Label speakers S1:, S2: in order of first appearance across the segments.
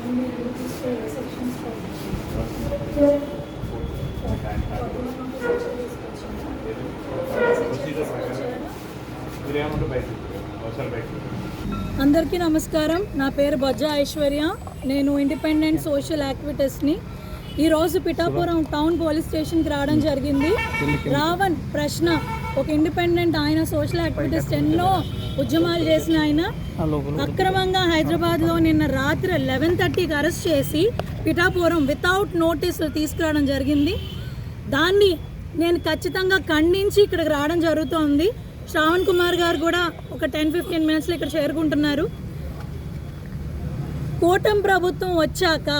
S1: అందరికీ నమస్కారం. నా పేరు బొజ్జా ఐశ్వర్య. నేను ఇండిపెండెంట్ సోషల్ యాక్టివిటీస్ని. ఈరోజు పిఠాపురం టౌన్ పోలీస్ స్టేషన్కి రావడం జరిగింది. రావణ్ ప్రశ్న ఒక ఇండిపెండెంట్, ఆయన సోషల్ యాక్టివిటీస్ ఎన్నో ఉద్యమాలు చేసిన ఆయన అక్రమంగా హైదరాబాద్లో నిన్న రాత్రి 11:30కి అరెస్ట్ చేసి పిఠాపురం వితౌట్ నోటీసులు తీసుకురావడం జరిగింది. దాన్ని నేను ఖచ్చితంగా ఖండించి ఇక్కడికి రావడం జరుగుతోంది. శ్రావణ్ కుమార్ గారు కూడా ఒక 10-15 మినిట్స్లో ఇక్కడ చేరుకుంటున్నారు. కూటమి ప్రభుత్వం వచ్చాక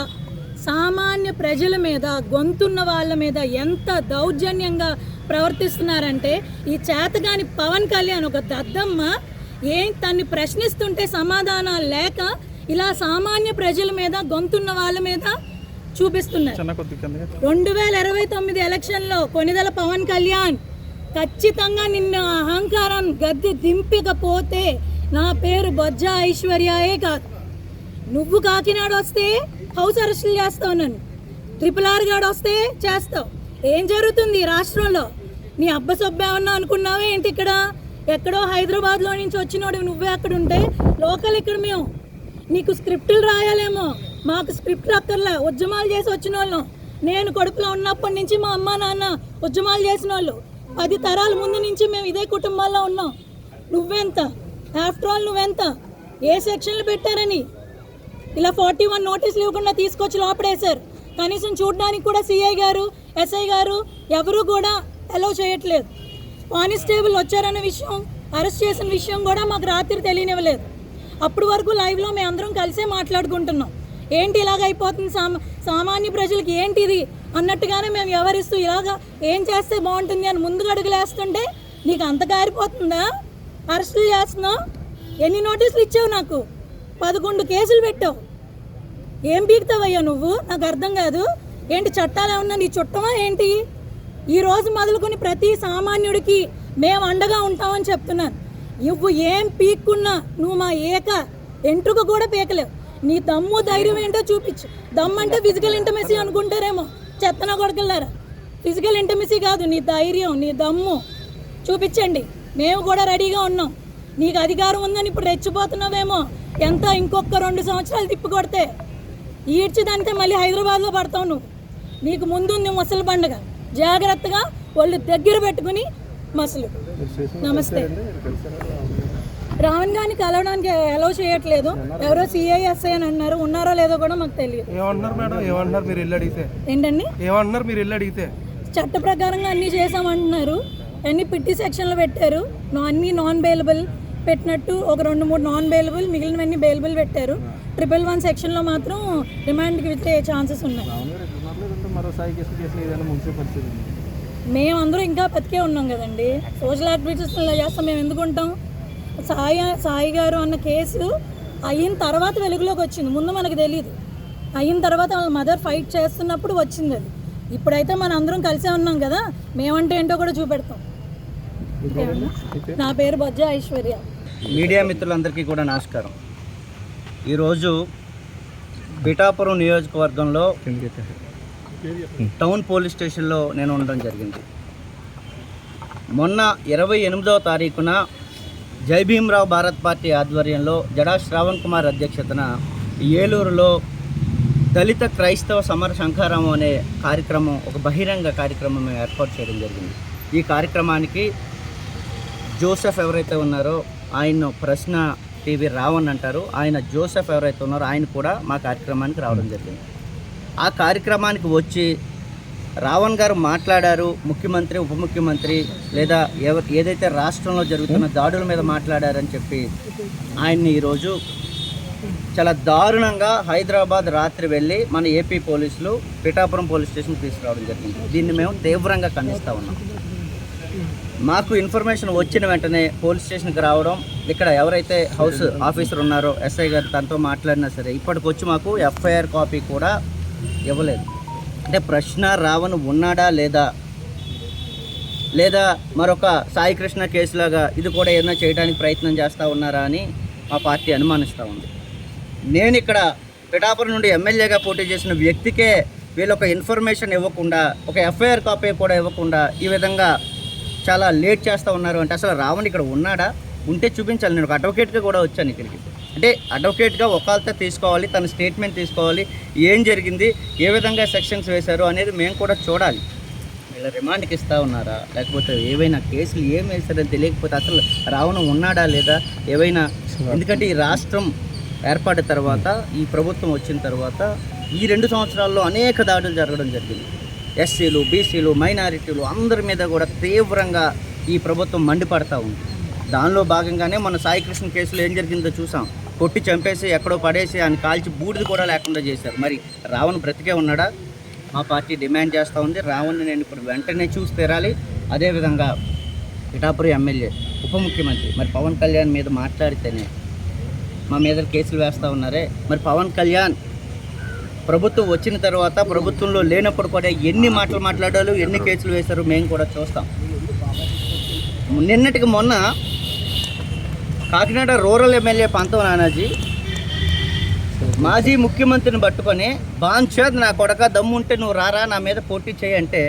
S1: సామాన్య ప్రజల మీద, గొంతున్న వాళ్ళ మీద ఎంత దౌర్జన్యంగా ప్రవర్తిస్తున్నారంటే, ఈ చేతగాని పవన్ కళ్యాణ్ ఒక దద్దమ్మ తన్ని ప్రశ్నిస్తుంటే సమాధానాలు లేక ఇలా సామాన్య ప్రజల మీద, గొంతున్న వాళ్ళ మీద చూపిస్తున్నారు. 2029 ఎలక్షన్లో కొనిదెల పవన్ కళ్యాణ్ ఖచ్చితంగా నిన్న అహంకారం గద్దె దింపకపోతే నా పేరు బొజ్జా ఐశ్వర్యయే కాదు. నువ్వు కాకినాడ వస్తే హౌస్ అరెస్టులు చేస్తావు, నన్ను RRR గాడు వస్తే చేస్తావు. ఏం జరుగుతుంది రాష్ట్రంలో? నీ అబ్బసొబ్బేమన్నా అనుకున్నావే ఏంటి? ఇక్కడ ఎక్కడో హైదరాబాద్లో నుంచి వచ్చినోడు నువ్వే అక్కడ ఉంటే లోకల్ ఇక్కడ మేము. నీకు స్క్రిప్టులు రాయాలేమో, మాకు స్క్రిప్ట్లు అక్కర్లే. ఉద్యమాలు చేసి వచ్చిన వాళ్ళం. నేను కడుపులో ఉన్నప్పటి నుంచి మా అమ్మ నాన్న ఉద్యమాలు చేసిన వాళ్ళు. 10 తరాల ముందు నుంచి మేము ఇదే కుటుంబాల్లో ఉన్నాం. నువ్వెంత? ఆఫ్టర్ ఆల్ నువ్వెంత? ఏ సెక్షన్లు పెట్టారని ఇలా 41 నోటీసులు ఇవ్వకుండా తీసుకొచ్చి లోపడేశారు. కనీసం చూడడానికి కూడా సిఐ గారు, ఎస్ఐ గారు ఎవరు కూడా అలౌ చేయట్లేదు. కానిస్టేబుల్ వచ్చారన్న విషయం, అరెస్ట్ చేసిన విషయం కూడా మాకు రాత్రి తెలియనివ్వలేదు. అప్పటి వరకు లైవ్లో మేము అందరం కలిసే మాట్లాడుకుంటున్నాం. ఏంటి ఇలాగ అయిపోతుంది, సామాన్య ప్రజలకి ఏంటిది అన్నట్టుగానే మేము వ్యవహరిస్తూ ఇలాగా ఏం చేస్తే బాగుంటుంది అని ముందుకు అడుగులేస్తుంటే నీకు అంత కారిపోతుందా? అరెస్టులు చేస్తున్నావు. ఎన్ని నోటీసులు ఇచ్చావు? నాకు 11 కేసులు పెట్టావు. ఏం పీకుతావయ్యా నువ్వు? నాకు అర్థం కాదు. ఏంటి చట్టాలు ఏమన్నా నీ చుట్టమా ఏంటి? ఈరోజు మొదలుకొని ప్రతి సామాన్యుడికి మేము అండగా ఉంటామని చెప్తున్నాను. నువ్వు ఏం పీక్కున్నా నువ్వు మా ఎంట్రుక కూడా పీకలేవు. నీ దమ్ము ధైర్యం ఏంటో చూపించు. దమ్ము అంటే ఫిజికల్ ఇంటిమసీ అనుకుంటారేమో, చెత్తన కొడకల్లారా. ఫిజికల్ ఇంటిమసీ కాదు, నీ ధైర్యం, నీ దమ్ము చూపించండి. మేము కూడా రెడీగా ఉన్నాం. నీకు అధికారం ఉందని ఇప్పుడు రెచ్చిపోతున్నావేమో. ఎంత ఇంకొక 2 సంవత్సరాలు తిప్పి కొడితే ఈడ్చిదంటే మళ్ళీ హైదరాబాద్లో పడతావు నువ్వు. నీకు ముందుంది ముసలి పండుగ. జాగ్రత్తగా వాళ్ళు దగ్గర పెట్టుకుని మసలు. నమస్తే. రావణ్ గారిని కలవడానికి అలౌ చేయట్లేదు. ఎవరో సిఐఎస్ఐ అని అన్నారు. ఉన్నారో లేదో కూడా మాకు తెలియదు. ఏంటండి? చట్ట ప్రకారంగా అన్నీ చేసామంటున్నారు. అన్ని పిట్టి సెక్షన్లు పెట్టారు. అన్నీ నాన్ బెయిలబుల్ పెట్టినట్టు ఒక 2-3 నాన్ బెయిలబుల్, మిగిలినవన్నీ బెయిలబుల్ పెట్టారు. 111 సెక్షన్లో మాత్రం రిమాండ్కి విత్తే ఛాన్సెస్ ఉన్నాయి. మేమందరం ఇంకా బతికే ఉన్నాం కదండి. సోషల్ యాక్టివిటీస్ చేస్తాం. మేము ఎందుకు ఉంటాం? సాయి గారు అన్న కేసు అయిన తర్వాత వెలుగులోకి వచ్చింది. ముందు మనకు తెలియదు. అయిన తర్వాత వాళ్ళ మదర్ ఫైట్ చేస్తున్నప్పుడు వచ్చింది అది. ఇప్పుడైతే మన అందరం కలిసే ఉన్నాం కదా. మేమంటే ఏంటో కూడా చూపెడతాం. నా పేరు బొజ్జా ఐశ్వర్య.
S2: మీడియా మిత్రులందరికీ కూడా నమస్కారం. ఈరోజు పిఠాపురం నియోజకవర్గంలో టౌన్ పోలీస్ స్టేషన్లో నేను ఉండడం జరిగింది. మొన్న 28వ తారీఖున జై భీమ్రావ్ భారత్ పార్టీ ఆధ్వర్యంలో జడా శ్రావణ్ కుమార్ అధ్యక్షతన ఏలూరులో దళిత క్రైస్తవ సమర శంఖారామం అనే కార్యక్రమం, ఒక బహిరంగ కార్యక్రమం మేము ఏర్పాటు చేయడం జరిగింది. ఈ కార్యక్రమానికి జోసెఫ్ ఎవరైతే ఉన్నారో ఆయన ప్రశ్న టీవీ రావణ్ అంటారు. ఆయన జోసెఫ్ ఎవరైతే ఉన్నారో ఆయన కూడా మా కార్యక్రమానికి రావడం జరిగింది. ఆ కార్యక్రమానికి వచ్చి రావణ్ గారు మాట్లాడారు. ముఖ్యమంత్రి, ఉప ముఖ్యమంత్రి లేదా ఏదైతే రాష్ట్రంలో జరుగుతున్న దాడుల మీద మాట్లాడారని చెప్పి ఆయన్ని ఈరోజు చాలా దారుణంగా హైదరాబాద్ రాత్రి వెళ్ళి మన ఏపీ పోలీసులు పిఠాపురం పోలీస్ స్టేషన్కి తీసుకురావడం జరిగింది. దీన్ని మేము తీవ్రంగా ఖండిస్తూ ఉన్నాం. మాకు ఇన్ఫర్మేషన్ వచ్చిన వెంటనే పోలీస్ స్టేషన్కి రావడం, ఇక్కడ ఎవరైతే హౌస్ ఆఫీసర్ ఉన్నారో ఎస్ఐ గారు తనతో మాట్లాడినా సరే ఇప్పటికొచ్చి మాకు ఎఫ్ఐఆర్ కాపీ కూడా ఇవ్వలేదు. అంటే ప్రశ్న రావణ్ ఉన్నాడా లేదా మరొక సాయి కృష్ణ కేసులాగా ఇది కూడా ఏదైనా చేయడానికి ప్రయత్నం చేస్తూ ఉన్నారా అని మా పార్టీ అనుమానిస్తూ ఉంది. నేను ఇక్కడ పిఠాపురం నుండి ఎమ్మెల్యేగా పోటీ చేసిన వ్యక్తికే వీళ్ళు ఒక ఇన్ఫర్మేషన్ ఇవ్వకుండా, ఒక ఎఫ్ఐఆర్ కాపీ కూడా ఇవ్వకుండా ఈ విధంగా చాలా లేట్ చేస్తూ ఉన్నారు. అంటే అసలు రావణ్ ఇక్కడ ఉన్నాడా? ఉంటే చూపించాలి. నేను ఒక అడ్వకేట్గా కూడా వచ్చాను ఇక్కడికి. అంటే అడ్వకేట్గా ఒకళ్ళతో తీసుకోవాలి, తన స్టేట్మెంట్ తీసుకోవాలి, ఏం జరిగింది, ఏ విధంగా సెక్షన్స్ వేశారు అనేది మేము కూడా చూడాలి. వీళ్ళ రిమాండ్కి ఇస్తూ ఉన్నారా, లేకపోతే ఏవైనా కేసులు ఏం వేశారని తెలియకపోతే అసలు రావణ్ ఉన్నాడా లేదా ఏవైనా. ఎందుకంటే ఈ రాష్ట్రం ఏర్పడిన తర్వాత, ఈ ప్రభుత్వం వచ్చిన తర్వాత ఈ 2 సంవత్సరాల్లో అనేక దాడులు జరగడం జరిగింది. ఎస్సీలు, బీసీలు, మైనారిటీలు అందరి మీద కూడా తీవ్రంగా ఈ ప్రభుత్వం మండిపడతా ఉంది. దానిలో భాగంగానే మన సాయికృష్ణ కేసులో ఏం జరిగిందో చూసాం. కొట్టి చంపేసి ఎక్కడో పడేసి ఆయన కాల్చి బూడిది కూడా లేకుండా చేశారు. మరి రావణ్ బ్రతికే ఉన్నాడా? మా పార్టీ డిమాండ్ చేస్తూ ఉంది. రావణ్ని నేను ఇప్పుడు వెంటనే చూసి తీరాలి. అదేవిధంగా పిఠాపురం ఎమ్మెల్యే, ఉప ముఖ్యమంత్రి మరి పవన్ కళ్యాణ్ మీద మాట్లాడితేనే మా మీద కేసులు వేస్తూ ఉన్నారే. మరి పవన్ కళ్యాణ్ ప్రభుత్వం వచ్చిన తర్వాత, ప్రభుత్వంలో లేనప్పుడు కూడా ఎన్ని మాటలు మాట్లాడారు, ఎన్ని కేసులు వేశారు మేము కూడా చూస్తాం. నిన్నటికి మొన్న కాకినాడ రూరల్ ఎమ్మెల్యే పంతం నానాజీ మాజీ ముఖ్యమంత్రిని పట్టుకొని బాంచేద్ నా కొడక దమ్ముంటే నువ్వు రారా నా మీద పోటీ చేయి అంటే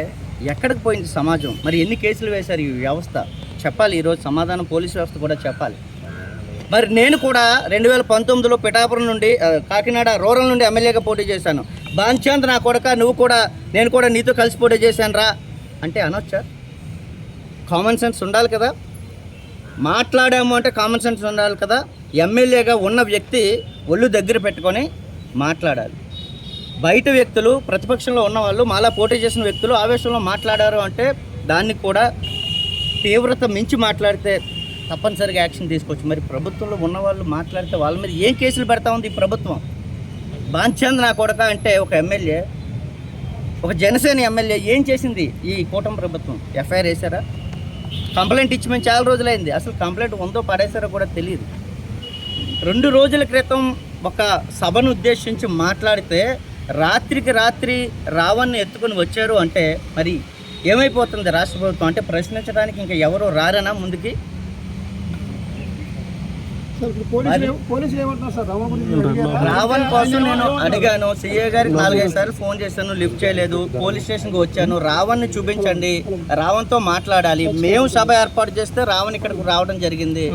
S2: ఎక్కడికి పోయింది సమాజం? మరి ఎన్ని కేసులు వేశారు ఈ వ్యవస్థ? చెప్పాలి. ఈరోజు సమాధానం పోలీసు వ్యవస్థ కూడా చెప్పాలి. మరి నేను కూడా 2019లో పిఠాపురం నుండి కాకినాడ రూరల్ నుండి ఎమ్మెల్యేగా పోటీ చేశాను. బాంచేద్ నా కొడక నేను కూడా నీతో కలిసి పోటీ చేశాను రా అంటే అనొచ్చా? కామన్ సెన్స్ ఉండాలి కదా. మాట్లాడాము అంటే కామన్ సెన్స్ ఉండాలి కదా. ఎమ్మెల్యేగా ఉన్న వ్యక్తి ఒళ్ళు దగ్గర పెట్టుకొని మాట్లాడాలి. బయట వ్యక్తులు, ప్రతిపక్షంలో ఉన్నవాళ్ళు, మాలా పోటీ చేసిన వ్యక్తులు ఆవేశంలో మాట్లాడారు అంటే దాన్ని కూడా తీవ్రత మించి మాట్లాడితే తప్పనిసరిగా యాక్షన్ తీసుకోవచ్చు. మరి ప్రభుత్వంలో ఉన్నవాళ్ళు మాట్లాడితే వాళ్ళ మీద ఏం కేసులు పెడతా ఉంది ఈ ప్రభుత్వం? బాంచేద్ నా కొడక అంటే ఒక ఎమ్మెల్యే, ఒక జనసేన ఎమ్మెల్యే ఏం చేసింది ఈ కూటమి ప్రభుత్వం? ఎఫ్ఐఆర్ వేశారా? కంప్లైంట్ ఇచ్చి మేము చాలా రోజులైంది. అసలు కంప్లైంట్ ఉందో పడేశారో కూడా తెలియదు. 2 రోజుల క్రితం ఒక సభను ఉద్దేశించి మాట్లాడితే రాత్రికి రాత్రి రావణ్ని ఎత్తుకొని వచ్చారు అంటే మరి ఏమైపోతుంది రాష్ట్ర ప్రభుత్వం? అంటే ప్రశ్నించడానికి ఇంకా ఎవరు రారనా ముందుకి? రావణ్ కోసం నేను అడిగాను, సిఏ గారికి 4-5 సార్లు ఫోన్ చేశాను, లిఫ్ట్ చేయలేదు. పోలీస్ స్టేషన్కి వచ్చాను, రావణ్ని చూపించండి, రావణ్తో మాట్లాడాలి. మేము సభ ఏర్పాటు చేస్తే రావణ్ ఇక్కడికి రావడం జరిగింది.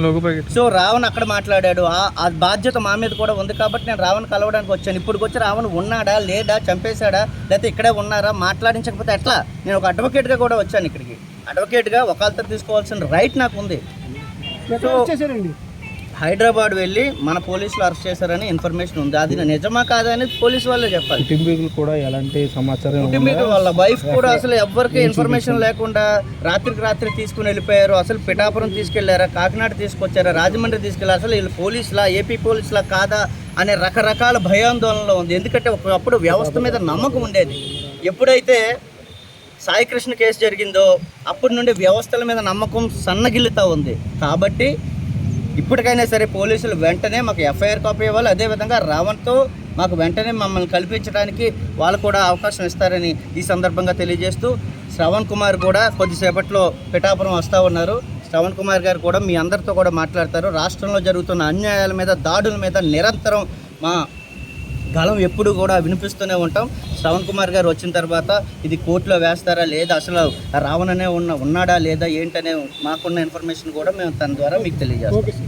S2: సో రావణ్ అక్కడ మాట్లాడాడు. ఆ బాధ్యత మా మీద కూడా ఉంది కాబట్టి నేను రావణ్ కలవడానికి వచ్చాను. ఇప్పుడు వచ్చి రావణ్ ఉన్నాడా లేదా, చంపేశాడా, లేకపోతే ఇక్కడే ఉన్నారా, మాట్లాడించకపోతే ఎట్లా? నేను ఒక అడ్వకేట్గా కూడా వచ్చాను ఇక్కడికి. అడ్వకేట్గా ఒకళ్ళతో తీసుకోవాల్సిన రైట్ నాకు ఉంది. హైదరాబాద్ వెళ్ళి మన పోలీసులు అరెస్ట్ చేశారని ఇన్ఫర్మేషన్ ఉంది. అది నిజమా కాదా అనేది పోలీసు వాళ్ళే చెప్పాలి.
S3: కుటుంబీకులు కూడా ఎలాంటి సమాచారం,
S2: కుటుంబీకులు వాళ్ళ వైఫ్ కూడా అసలు ఎవరికి ఇన్ఫర్మేషన్ లేకుండా రాత్రికి రాత్రి తీసుకుని వెళ్ళిపోయారు. అసలు పిఠాపురం తీసుకెళ్లారా, కాకినాడ తీసుకొచ్చారా, రాజమండ్రి తీసుకెళ్లారు, అసలు వీళ్ళు పోలీసులా, ఏపీ పోలీసులా కాదా అనే రకరకాల భయాందోళనలో ఉంది. ఎందుకంటే ఒకప్పుడు వ్యవస్థ మీద నమ్మకం ఉండేది. ఎప్పుడైతే సాయికృష్ణ కేసు జరిగిందో అప్పటి నుండి వ్యవస్థల మీద నమ్మకం సన్నగిల్లుతూ ఉంది. కాబట్టి ఇప్పటికైనా సరే పోలీసులు వెంటనే మాకు ఎఫ్ఐఆర్ కాపీ ఇవ్వాలి. అదేవిధంగా రావణ్తో మాకు వెంటనే మమ్మల్ని కల్పించడానికి వాళ్ళు కూడా అవకాశం ఇస్తారని ఈ సందర్భంగా తెలియజేస్తూ, శ్రవణ్ కుమార్ కూడా కొద్దిసేపట్లో పిఠాపురం వస్తూ ఉన్నారు. శ్రవణ్ కుమార్ గారు కూడా మీ అందరితో కూడా మాట్లాడతారు. రాష్ట్రంలో జరుగుతున్న అన్యాయాల మీద, దాడుల మీద నిరంతరం మా గళం ఎప్పుడు కూడా వినిపిస్తూనే ఉంటాం. శ్రవణ్ కుమార్ గారు వచ్చిన తర్వాత ఇది కోర్టులో వేస్తారా లేదా, అసలు రావణనే ఉన్నాడా లేదా ఏంటనే మాకున్న ఇన్ఫర్మేషన్ కూడా మేము తన ద్వారా మీకు తెలియజేస్తాం.